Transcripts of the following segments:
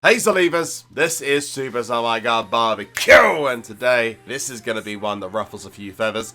Hey Solivers, this is SuperZombGBBQ, and today, this is going to be one that ruffles a few feathers.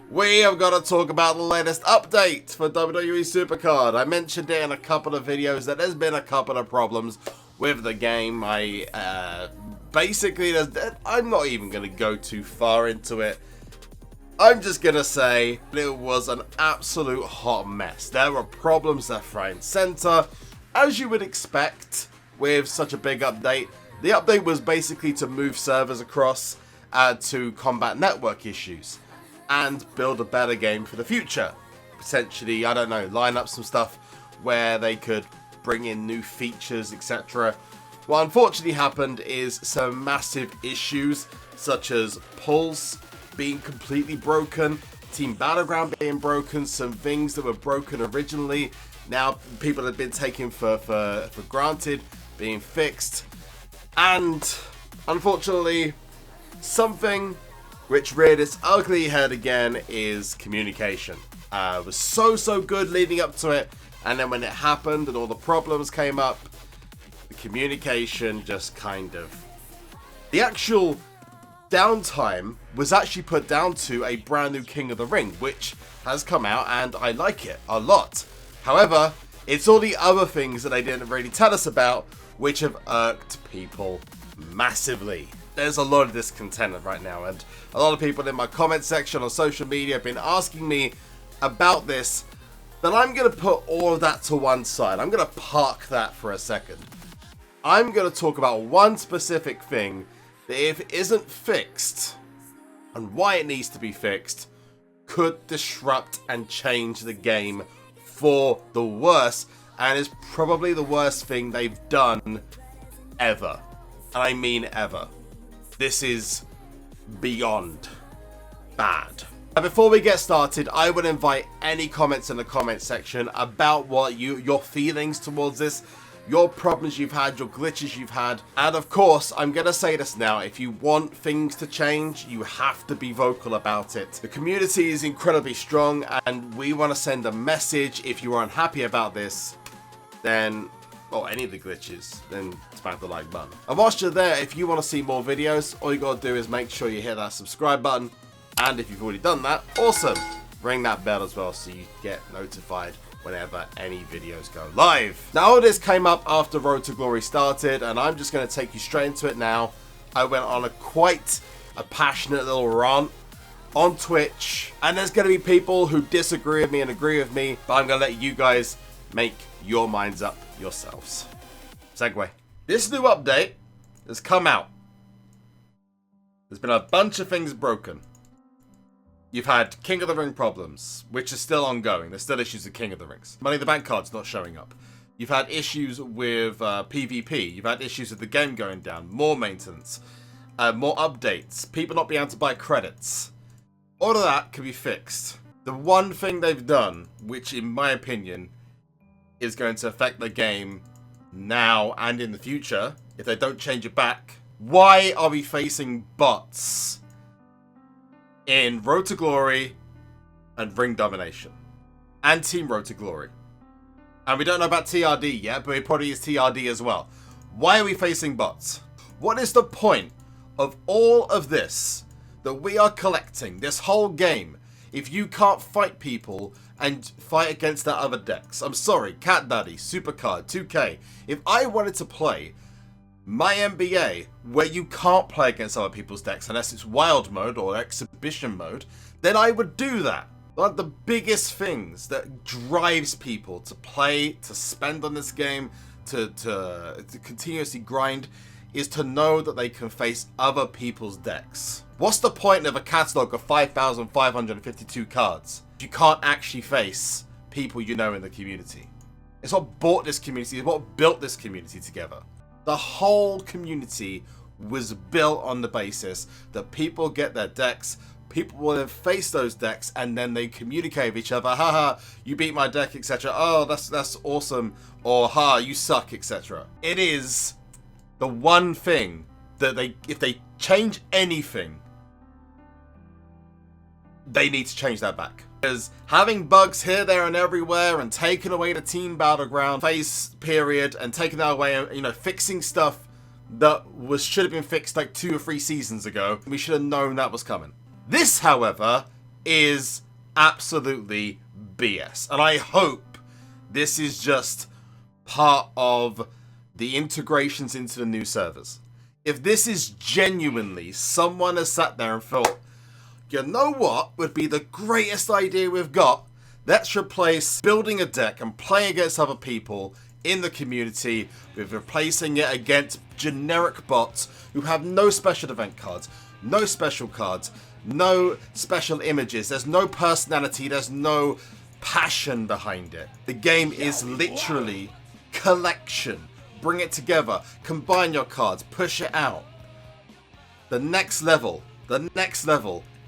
We have got to talk about the latest update for WWE SuperCard. I mentioned it in a couple of videos that there's been a couple of problems with the game. Basically, I'm not even going to go too far into it. I'm just going to say it was an absolute hot mess. There were problems left, right, and center, as you would expect. With such a big update. The update was basically to move servers across to combat network issues and build a better game for the future. Potentially, I don't know, line up some stuff where they could bring in new features, etc. What unfortunately happened is some massive issues such as pulls being completely broken, Team Battleground being broken, some things that were broken originally now people have been taken for granted being fixed, and unfortunately something which reared its ugly head again is communication. It was so good leading up to it, and then when it happened and all the problems came up, the communication just the actual downtime was actually put down to a brand new King of the Ring, which has come out and I like it a lot. However, it's all the other things that they didn't really tell us about which have irked people massively. There's a lot of discontent right now, and a lot of people in my comment section on social media have been asking me about this, but I'm going to put all of that to one side. I'm going to park that for a second. I'm going to talk about one specific thing that, if it isn't fixed, and why it needs to be fixed, could disrupt and change the game for the worse, and is probably the worst thing they've done ever. And I mean ever. This is beyond bad. And before we get started, I would invite any comments in the comment section about what your feelings towards this, your problems you've had, your glitches you've had. And of course, I'm going to say this now, if you want things to change, you have to be vocal about it. The community is incredibly strong, and we want to send a message. If you are unhappy about this, then, or any of the glitches, then smash the like button. And whilst you're there, if you want to see more videos, all you got to do is make sure you hit that subscribe button. And if you've already done that, awesome. Ring that bell as well so you get notified whenever any videos go live. Now, all this came up after Road to Glory started, and I'm just going to take you straight into it now. I went on quite a passionate little rant on Twitch, and there's going to be people who disagree with me and agree with me, but I'm going to let you guys make your minds up yourselves. Segue. This new update has come out. There's been a bunch of things broken. You've had King of the Ring problems, which are still ongoing. There's still issues with King of the Rings. Money in the Bank cards not showing up. You've had issues with PvP. You've had issues with the game going down. More maintenance. More updates. People not being able to buy credits. All of that can be fixed. The one thing they've done, which in my opinion is going to affect the game now and in the future, if they don't change it back, why are we facing bots in Road to Glory and Ring Domination and Team Road to Glory? And we don't know about TRD yet, but it probably is TRD as well. Why are we facing bots? What is the point of all of this that we are collecting, this whole game, if you can't fight people and fight against their other decks? I'm sorry, Cat Daddy, SuperCard, 2K. If I wanted to play my NBA where you can't play against other people's decks unless it's wild mode or exhibition mode, then I would do that. One of the biggest things that drives people to play, to spend on this game, to continuously grind, is to know that they can face other people's decks. What's the point of a catalogue of 5,552 cards if you can't actually face people you know in the community? It's what bought this community, it's what built this community together. The whole community was built on the basis that people get their decks, people will then face those decks, and then they communicate with each other. Haha, you beat my deck, etc. Oh, that's awesome. Or ha, you suck, etc. It is the one thing that if they change anything, they need to change that back. Because having bugs here, there, and everywhere, and taking away the Team Battleground phase period, and taking that away, and fixing stuff that should have been fixed like 2 or 3 seasons ago. We should have known that was coming. This, however, is absolutely BS. And I hope this is just part of the integrations into the new servers. If this is genuinely someone has sat there and thought, you know what would be the greatest idea we've got? Let's replace building a deck and playing against other people in the community with replacing it against generic bots who have no special event cards, no special cards, no special images, there's no personality, there's no passion behind it. The game is literally collection. Bring it together, combine your cards, push it out. The next level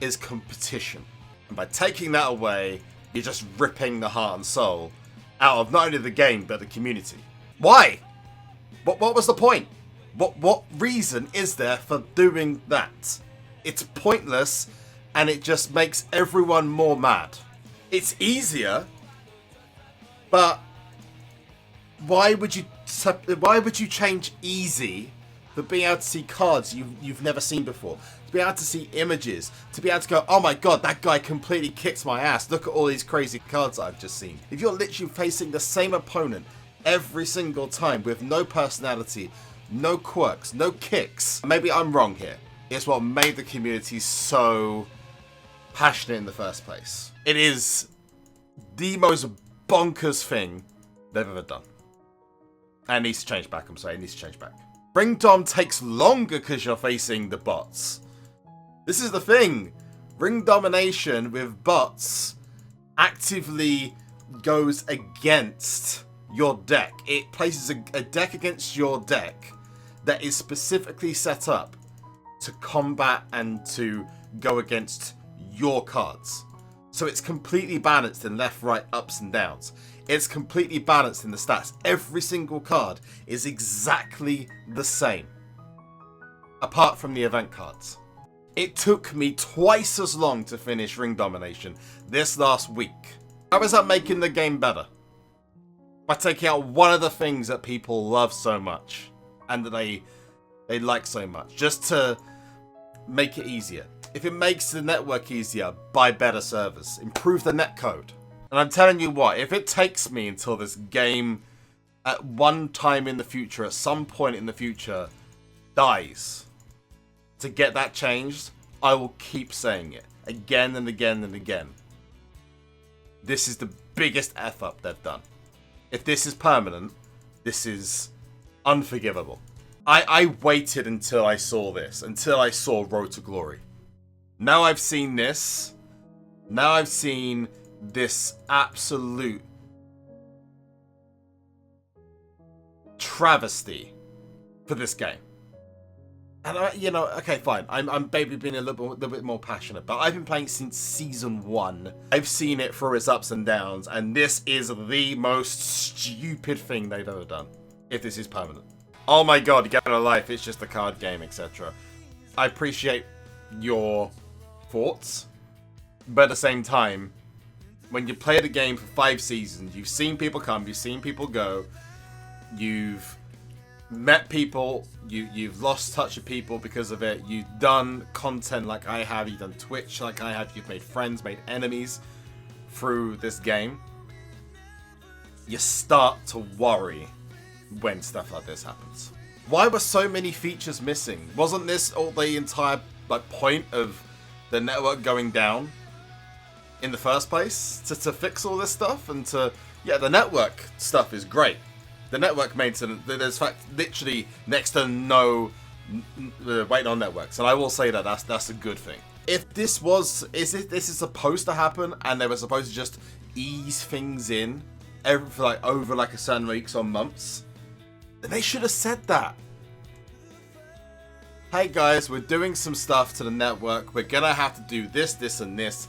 is competition. And by taking that away, you're just ripping the heart and soul out of not only the game, but the community. Why? What was the point? What reason is there for doing that? It's pointless, and it just makes everyone more mad. It's easier, but why would you change easy for being able to see cards you've never seen before? To be able to see images, to be able to go, oh my god, that guy completely kicks my ass. Look at all these crazy cards I've just seen. If you're literally facing the same opponent every single time with no personality, no quirks, no kicks, maybe I'm wrong here. It's what made the community so passionate in the first place. It is the most bonkers thing they've ever done. And it needs to change back, I'm sorry, it needs to change back. Ring Dom takes longer because you're facing the bots. This is the thing. Ring domination with bots actively goes against your deck. It places a deck against your deck that is specifically set up to combat and to go against your cards. So it's completely balanced in left, right, ups and downs. It's completely balanced in the stats. Every single card is exactly the same, apart from the event cards. It took me twice as long to finish Ring Domination this last week. How is that making the game better? By taking out one of the things that people love so much and that they like so much, just to make it easier. If it makes the network easier, buy better servers, improve the netcode. And I'm telling you what, if it takes me until this game at one time in the future, at some point in the future, dies to get that changed, I will keep saying it again and again and again. This is the biggest F-up they've done. If this is permanent, this is unforgivable. I waited until I saw this, until I saw Road to Glory. Now I've seen this. Now I've seen this absolute travesty for this game. And okay, fine. I'm maybe being a little bit more passionate, but I've been playing since season 1. I've seen it for its ups and downs, and this is the most stupid thing they've ever done. If this is permanent. Oh my god, get a life, it's just a card game, etc. I appreciate your thoughts, but at the same time, when you play the game for 5 seasons, you've seen people come, you've seen people go, you've met people, you've lost touch with people because of it, you've done content like I have, you've done Twitch like I have, you've made friends, made enemies through this game. You start to worry when stuff like this happens. Why were so many features missing? Wasn't this all the entire point of the network going down in the first place? To fix all this stuff and to... Yeah, the network stuff is great. The network maintenance, there's literally next to no waiting on networks, and I will say that that's a good thing. If this is supposed to happen, and they were supposed to just ease things in over a certain weeks or months, then they should have said that. Hey guys, we're doing some stuff to the network. We're gonna have to do this, this, and this,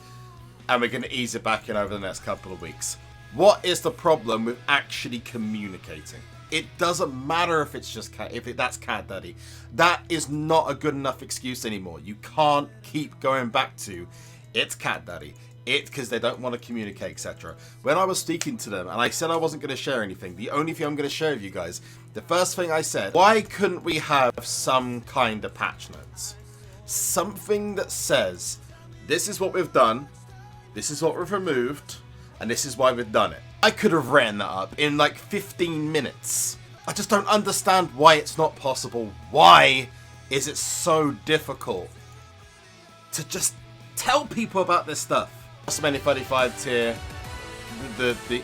and we're gonna ease it back in over the next couple of weeks. What is the problem with actually communicating? It doesn't matter if it's just that's Cat Daddy. That is not a good enough excuse anymore. You can't keep going back to it's Cat Daddy. because they don't want to communicate, etc. When I was speaking to them and I said I wasn't going to share anything, the only thing I'm going to share with you guys, the first thing I said, why couldn't we have some kind of patch notes? Something that says, this is what we've done, this is what we've removed, and this is why we've done it. I could have ran that up in like 15 minutes. I just don't understand why it's not possible. Why is it so difficult to just tell people about this stuff? WrestleMania 35 tier,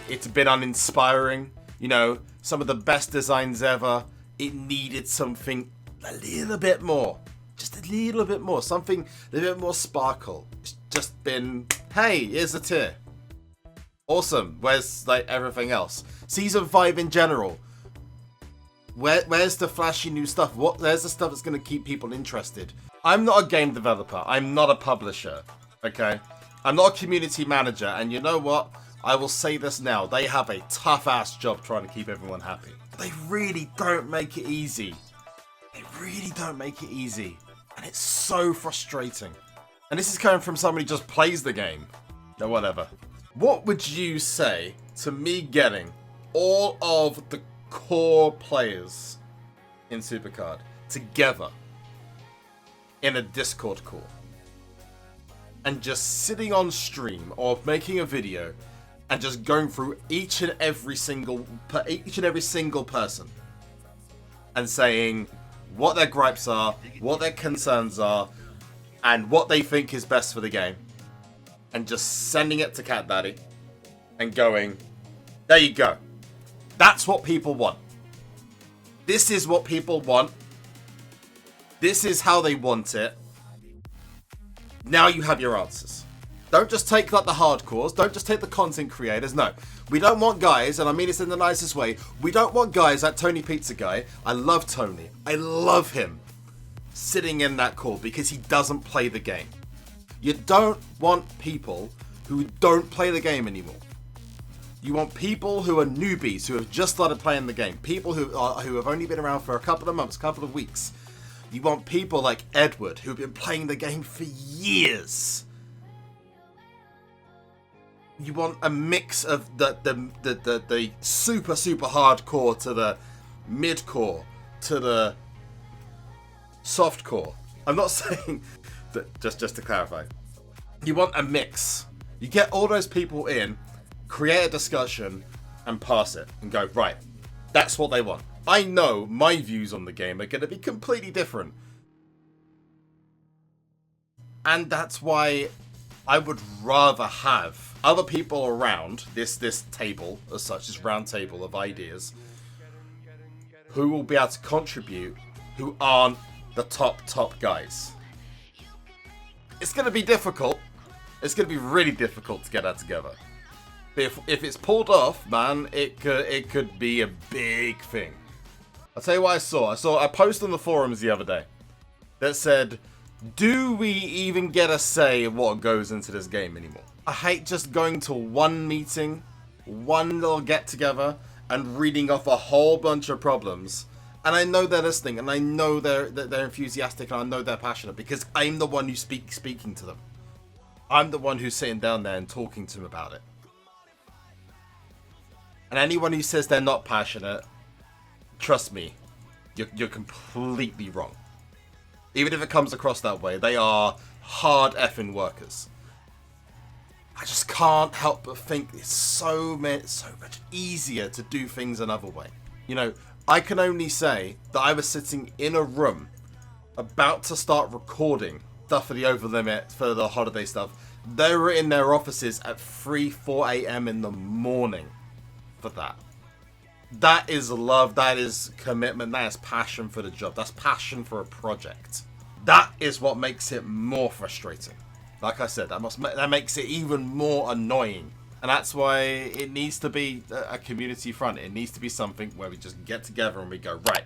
it's been uninspiring. You know, some of the best designs ever. It needed something a little bit more. Just a little bit more. Something a little bit more sparkle. It's just been, hey, here's a tier. Awesome. Where's like everything else? Season 5 in general. Where's the flashy new stuff? There's the stuff that's going to keep people interested. I'm not a game developer. I'm not a publisher. Okay? I'm not a community manager. And you know what? I will say this now. They have a tough-ass job trying to keep everyone happy. They really don't make it easy. They really don't make it easy. And it's so frustrating. And this is coming from somebody who just plays the game. No, whatever. What would you say to me getting all of the core players in SuperCard together in a Discord call and just sitting on stream or making a video and just going through each and every single person and saying what their gripes are, what their concerns are, and what they think is best for the game, and just sending it to Cat Daddy and going, there you go. That's what people want. This is what people want. This is how they want it. Now you have your answers. Don't just take like the hardcores. Don't just take the content creators. No. We don't want guys, and I mean this in the nicest way, we don't want guys like Tony Pizza Guy. I love Tony. I love him sitting in that call because he doesn't play the game. You don't want people who don't play the game anymore. You want people who are newbies, who have just started playing the game. People who have only been around for a couple of months, couple of weeks. You want people like Edward, who've been playing the game for years. You want a mix of the super hardcore to the mid-core to the soft-core. I'm not saying that, just to clarify. You want a mix. You get all those people in, create a discussion, and pass it. And go, right, that's what they want. I know my views on the game are going to be completely different. And that's why I would rather have other people around this table, as such, this round table of ideas, who will be able to contribute, who aren't the top guys. It's going to be difficult. It's going to be really difficult to get that together. But if it's pulled off, man, it could be a big thing. I'll tell you what I saw. I saw a post on the forums the other day that said, do we even get a say of what goes into this game anymore? I hate just going to one meeting, one little get-together, and reading off a whole bunch of problems. And I know they're listening, and I know they're enthusiastic, and I know they're passionate, because I'm the one who's speaking to them. I'm the one who's sitting down there and talking to them about it. And anyone who says they're not passionate, trust me, you're completely wrong. Even if it comes across that way, they are hard effing workers. I just can't help but think it's so much easier to do things another way. You know, I can only say that I was sitting in a room about to start recording stuff for the Over Limit, for the holiday stuff. They were in their offices at 4 a.m. in the morning for that. That is love, that is commitment, that is passion for the job, that's passion for a project. That is what makes it more frustrating. Like I said, that makes it even more annoying. And that's why it needs to be a community front. It needs to be something where we just get together and we go, right,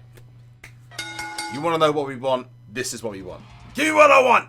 you want to know what we want? This is what we want. Give me what I want!